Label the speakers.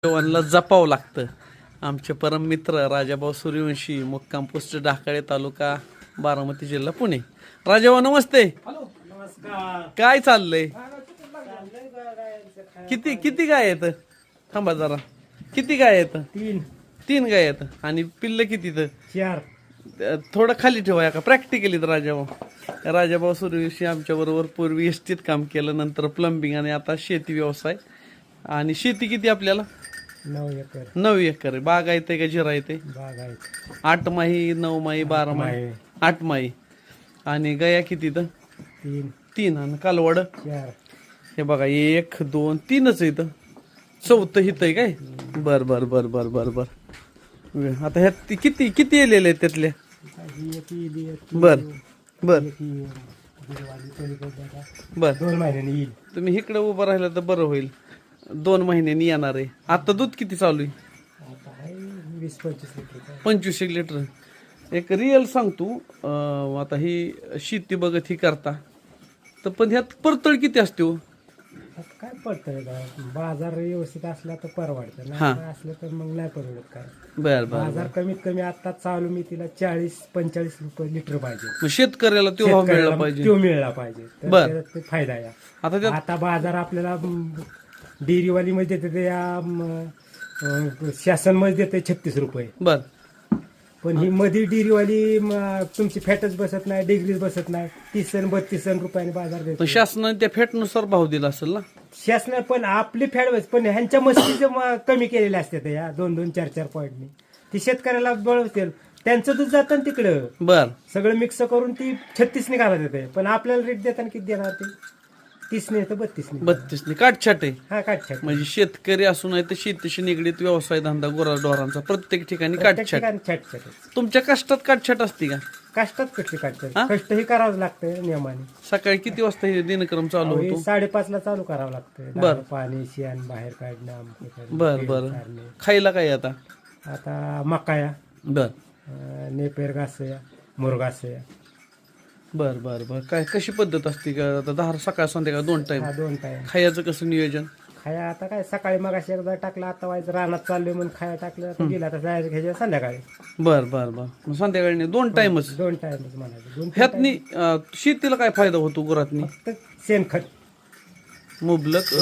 Speaker 1: जवानला जपावं लागतं. आमचे परम मित्र राजाभाऊ सूर्यवंशी, मुक्काम पोस्ट ढाकाळे, तालुका बारामती, जिल्हा पुणे. राजाभाऊ नमस्ते. काय चाललंय? किती किती गाय आहेत? थांबा जरा. किती गाय आहेत? तीन गाय आहेत. आणि पिल्ल किती? तर
Speaker 2: 4.
Speaker 1: थोडं खाली ठेवा का प्रॅक्टिकली. राजाभाऊ सूर्यवंशी आमच्या बरोबर पूर्वी एसटीत काम केलं, नंतर प्लंबिंग आणि आता शेती व्यवसाय. आणि शेती किती आपल्याला?
Speaker 2: 9 एकर
Speaker 1: 9 एकर आहे. बाग आहे का जिरा येते?
Speaker 2: बाग आहे.
Speaker 1: 8 माही, 9 माही, 12 माही, 8 माही. आणि गया किती? तर 3. आणि कालवड
Speaker 2: 4.
Speaker 1: हे बघा 1 2 3च आहे. इथं चौथं हित आहे काय? बर बर बर बर बर बर. आता ह्यात किती किती येलेले आहेत त्यातल्या? बर बर बर.
Speaker 2: 2 महिन्यांनी येईल.
Speaker 1: तुम्ही इकडे उभं राहिलं तर बरं होईल. 2 महिन्यांनी येणार आहे. आता दूध किती चालू आहे?
Speaker 2: आता आहे 20-25 लिटर.
Speaker 1: 25 लिटर. एक रिअल सांगतो, आता ही शेती बघत ही करता तर पण ह्यात परतळ किती असते हो?
Speaker 2: आता काय पडतं का, बाजार व्यवस्थित असला तर परवडतं,
Speaker 1: हा.
Speaker 2: नाही असलं तर मग नाही परवडत. काय
Speaker 1: बर बर.
Speaker 2: बाजार कमीत कमी आता चालू मी तिला 40-45 रुपये लिटर पाहिजे.
Speaker 1: मग शेतकऱ्याला तो भाव मिळाला पाहिजे.
Speaker 2: तो मिळाला पाहिजे तर
Speaker 1: बर.
Speaker 2: त्याच्यात ते फायदा आहे.
Speaker 1: आता त्यात
Speaker 2: आता बाजार आपल्याला डेअरीवाली मध्ये देते शासन मध्ये देते 36 रुपये.
Speaker 1: बर.
Speaker 2: पण ही मध्ये डेअरीवाली तुमची फॅटच बसत नाही, डिग्रीज बसत नाही. 30-32 रुपयाने बाजार
Speaker 1: पण
Speaker 2: देते.
Speaker 1: शासनाने त्या फॅटनुसार भाव दिला असेल ना?
Speaker 2: शासन पण आपली फॅट बस, पण ह्यांच्या मस्तीचे कमी केलेले असते ते या 2-2, 4-4 पॉईंटनी. ती शेतकऱ्याला बळवतील. त्यांचं दूध जातं ना तिकडं,
Speaker 1: बर.
Speaker 2: सगळं मिक्स करून ती 36 घालत येते. पण आपल्याला रेट देताना किती देणार ते? 30 तर 32.
Speaker 1: 32 काटछाट आहे.
Speaker 2: हा काटछाट.
Speaker 1: म्हणजे शेतकरी असू नाही तर शेतीशी निगडीत व्यवसाय धंदा गुराढोरांचा प्रत्येक ठिकाणी काटछाट.
Speaker 2: छाट.
Speaker 1: तुमच्या कष्टात काटछाट असते का?
Speaker 2: कष्टात कसली काटछाट?
Speaker 1: हा?
Speaker 2: कष्ट ही करावंच लागतं नियमाने.
Speaker 1: सकाळी किती वाजता हे दिनक्रम चालू
Speaker 2: अहो, हे
Speaker 1: होतो?
Speaker 2: 5:30 ला चालू करावं लागतं.
Speaker 1: बर.
Speaker 2: पाणी शेण बाहेर काढणं, आमचं करणं,
Speaker 1: बर
Speaker 2: पेंड
Speaker 1: बर.
Speaker 2: चारणे.
Speaker 1: खायला काय आता?
Speaker 2: आता मकाया,
Speaker 1: बर
Speaker 2: नेपेर घासया, मुरघासया.
Speaker 1: बर बर बर. काय कशी पद्धत असते का? आता 10 सकाळ संध्याकाळ 2 टाइम
Speaker 2: हा 2 टाइम
Speaker 1: खायचं कसं नियोजन?
Speaker 2: खाया आता काय सकाळी मगाशी एकदा टाकलं, आता व्हायचं रानात चाललोय म्हणून खाया टाकलं, आता गेला आता जायचं घ्यायचं संध्याकाळी.
Speaker 1: बर बर बर. मग संध्याकाळी 2 टाइमच.
Speaker 2: 2 टाइमच म्हणायचं. 2
Speaker 1: ह्यातनी शेतीला काय फायदा होतो गुरातनी?
Speaker 2: फक्त शेणखत
Speaker 1: मुबलक